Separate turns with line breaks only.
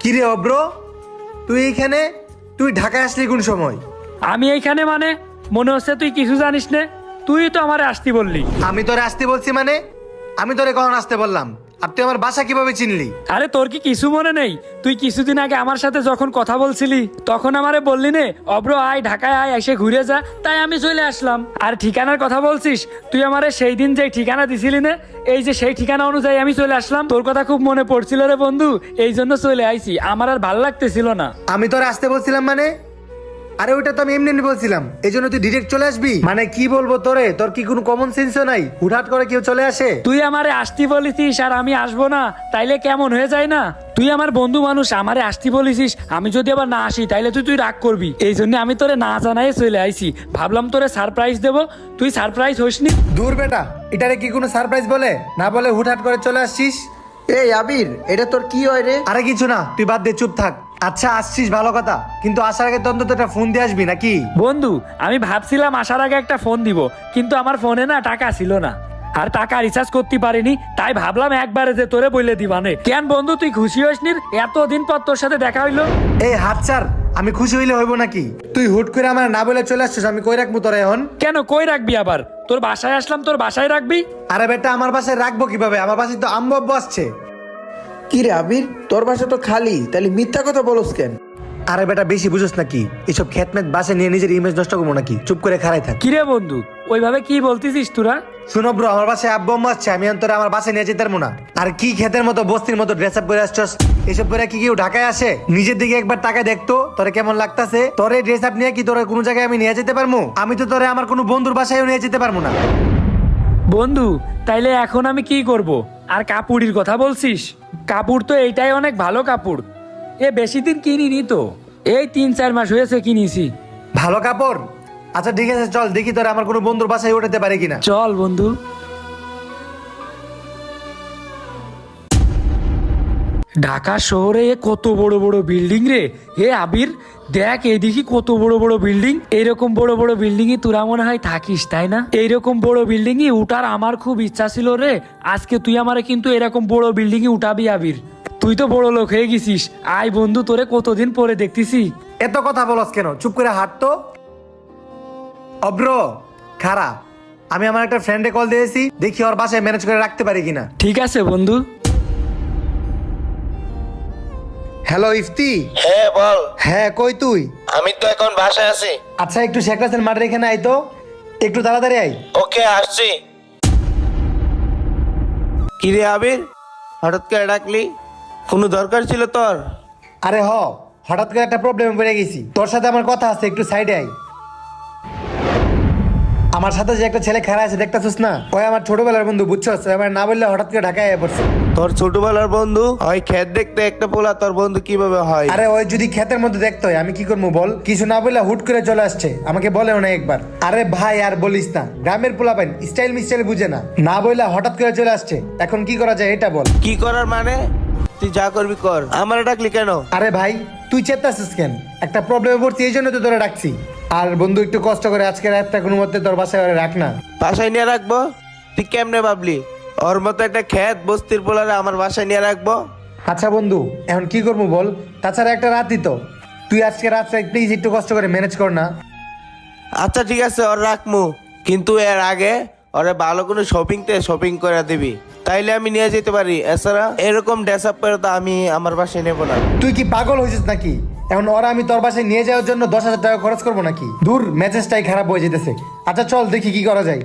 কিরে অব্র, তুই এইখানে? তুই ঢাকায় আসলি কোন সময়?
আমি এইখানে মানে মনে হচ্ছে তুই কিছু জানিস না। তুই তো আমারে আসতি বললি।
আমি তোরে আসতে বলছি মানে? আমি তোরে কখন আসতে বললাম? আর তুই আমার বাসা কিভাবে চিনলি?
আরে তোর কি কিছু মনে নেই? তুই কিছুদিন আগে আমার সাথে যখন কথা বলছিলি তখন আমারে বললি নে অব্র আয় ঢাকায় আয়, এসে ঘুরে যা। তাই আমি চলে আসলাম। আর ঠিকানার কথা বলছিস, তুই আমারে সেই দিন যে ঠিকানা দিছিলি না, এই যে সেই ঠিকানা অনুযায়ী আমি চলে আসলাম। তোর কথা খুব মনে পড়ছিল রে বন্ধু, এই জন্য চলে আইছি। আমার আর ভাল লাগতেছিল না।
আমি তোরে আসতে বলছিলাম মানে? আরে ওইটা তো আমি এমনি এমনি বলছিলাম, এই জন্য তুই ডিরেক্ট চলে আসবি মানে? কি বলবো তোরে, তোর কি কোনো কমন সেন্সও নাই? হুটহাট করে কেউ চলে আসে?
তুই আমারে আসতি বলিছিস আর আমি আসবো না, তাইলে কেমন হয়ে যায় না? তুই আমার বন্ধু মানুষ, আমারে আসতি বলিছিস, আমি যদি আবার না আসি তাইলে তুই রাগ করবি। এই জন্য আমি তোরে না জানাই চলে আইছি। ভাবলাম তোরে সারপ্রাইজ দেবো, তুই সারপ্রাইজ হইসনি।
দূর বেটা, এটারে কি কোনো সারপ্রাইজ বলে? না বলে হুটহাট করে চলে আসছিস।
এই আবির, এটা তোর কি হয় রে?
আরে কিছু না, তুই বাদ দে, চুপ থাক। আচ্ছা আসছিস ভালো কথা, কিন্তু আসার আগে তো অন্তত একটা ফোন দিয়ে আসবি নাকি?
বন্ধু, আমি ভাবছিলাম আসার আগে একটা ফোন দিব, কিন্তু আমার ফোনে না টাকা ছিল না, আর টাকা রিচার্জ করতে পারিনি। তাই ভাবলাম একবারে যে তোরে বইলে দিবানে। কেন বন্ধু, তুই খুশি হইসনি? এতদিন পর তোর সাথে দেখা হইলো।
এই হাত ছাড়, আমি খুশি হইলে হইব নাকি? তুই হুট করে আমার না বলে চলে আসছিস, আমি কই রাখবো তোরা এখন?
কেন, কই রাখবি আবার? তোর বাসায় আসলাম, তোর বাসায় রাখবি?
আরে বেটা, আমার বাসায় রাখবো কিভাবে? আমার বাসায় তো আম্মু আব্বু আসছে।
কি রে আবির, তোর বাসা তো খালি, তাহলে মিথ্যা কথা বলস কেন?
আরে বেটা, বেশি বুঝোস নাকি? এসব খেতমেত বাসায় নিয়ে নিজের ইমেজ নষ্ট করবো নাকি? চুপ করে খাড়াই থাক।
কিরে বন্ধু, ওইভাবে কি বলতেছিস তোরা?
শুনো ব্রো, আমার বাসায় আব্বু আম্মু আসছে, আমি অন্তরে আমার বাসায় নিয়ে যেতে পারবো না। আর কি ক্ষেতের মতো বস্তির মতো ড্রেস আপ করে আসছস? এসব করে কি কেউ ঢাকায় আসে? নিজের দিকে একবার টাকা দেখতো তোরে কেমন লাগতাছে। তোরে ড্রেস আপ নিয়ে কি তোরে কোনো জায়গায় আমি নিয়ে যেতে পারবো? আমি তো তোরে আমার কোনো বন্ধুর বাসায়ও নিয়ে যেতে পারবো না।
বন্ধু, তাইলে এখন আমি কি করব? আর কাপড়ের কথা বলছিস? কাপড় তো এইটাই অনেক ভালো কাপড়। এ বেশি দিন কিনিনি তো, এই 3-4 মাস হয়েছে কিনিছি।
ভালো কাপড়? আচ্ছা ঠিক আছে, চল দেখি তোরা আমার কোনো বন্ধুর বাসায় উঠাতে পারে কিনা।
চল বন্ধু। ঢাকা শহরে এ কত বড় বড় বিল্ডিং রে। হে আবির, দেখ এইদিকে কত বড় বড় বিল্ডিং। এইরকম বড় বড় বিল্ডিং এ তোরা মনে হয় থাকিস, তাই না? এইরকম বড় বিল্ডিং এ উঠার আমার খুব ইচ্ছা ছিল রে। আজকে তুই আমারে কিন্তু এরকম বড় বিল্ডিং এ উঠাবি আবির। তুই তো বড় লোক হয়ে গেছিস। আয় বন্ধু, তোরে কতদিন পরে দেখতেছি।
এত কথা বলস কেন? চুপ করে হাঁট তো। অব্র খারা, আমি আমার একটা ফ্রেন্ডে কল দিয়েছি, দেখি ওর বাসায় ম্যানেজ করে রাখতে পারি কিনা।
ঠিক আছে বন্ধু।
হ্যালো ইফতি।
হ্যাঁ বল।
হ্যাঁ কই তুই?
আমি তো এখন বাসায় আছি।
আচ্ছা একটু শেখ রাসেল মাঠের এখানে আই তো, একটু তাড়াতাড়ি আই।
ওকে, আসছি। কিরে আবির, হঠাৎ করে ডাকলি? কোনো দরকার ছিল তোর?
আরে হঠাৎ করে একটা প্রবলেমে পড়ে গেছি, তোর সাথে আমার কথা আছে, একটু সাইডে আই। আমার সাথে যে একটা ছেলে খেলা আছে দেখতেছিস না, ওই আমার ছোটবেলার বন্ধু, বুঝছস? আমার না বললে হঠাৎ করে ঢাকায় এসে পড়ছে।
তোর ছোটবেলার বন্ধু হয়? খেত দেখতে একটা পোলা তোর বন্ধু কিভাবে হয়?
আরে ওই যদি ক্ষেতের মধ্যে দেখতে হয় আমি কি করবো বল? কিছু না বললে হুট করে চলে আসছে, আমাকে বলেও না একবার। আরে ভাই আর বলিস না, গ্রামের পোলাপাইন স্টাইল মিস্টাইল বুঝে না, না বললে হঠাৎ করে চলে আসছে। এখন কি করা যায় এটা বল।
কি করার মানে? তুই যা করবি কর, আমার ডাকলি কেন?
আরে ভাই তুই চেতাছিস কেন? একটা প্রবলেমে পড়ছি, এই জন্য তো তোরা ডাকছি। আর বন্ধু একটু কষ্ট করে আজকে রাতটা কোনো মতে তোর বাসায় রাখ না।
বাসায় নিয়ে রাখবো? তুই কেমনে ভাবলি ওর মতো একটা খেত বস্তির পোলারে আমার বাসায় নিয়ে রাখবো?
আচ্ছা বন্ধু, এখন কি করবো বল? তাছাড়া একটা রাতই তো, তুই আজকে রাতটা প্লিজ একটু কষ্ট করে ম্যানেজ কর না।
আচ্ছা ঠিক আছে, ওর রাখমু, কিন্তু এর আগে ওরে ভালো কোনো শপিং করে দিবি, তাইলে আমি নিয়ে যেতে পারি। এছাড়া এরকম ড্রেস আপ করে তো আমি আমার বাসায় নেবো না।
তুই কি পাগল হয়েছিস নাকি? এখন ওরা আমি তোর বাসায় নিয়ে যাওয়ার জন্য 10,000 টাকা খরচ করবো নাকি? দূর, মেজাজটাই খারাপ হয়ে যেতেছে। আচ্ছা চল দেখি কি করা যায়।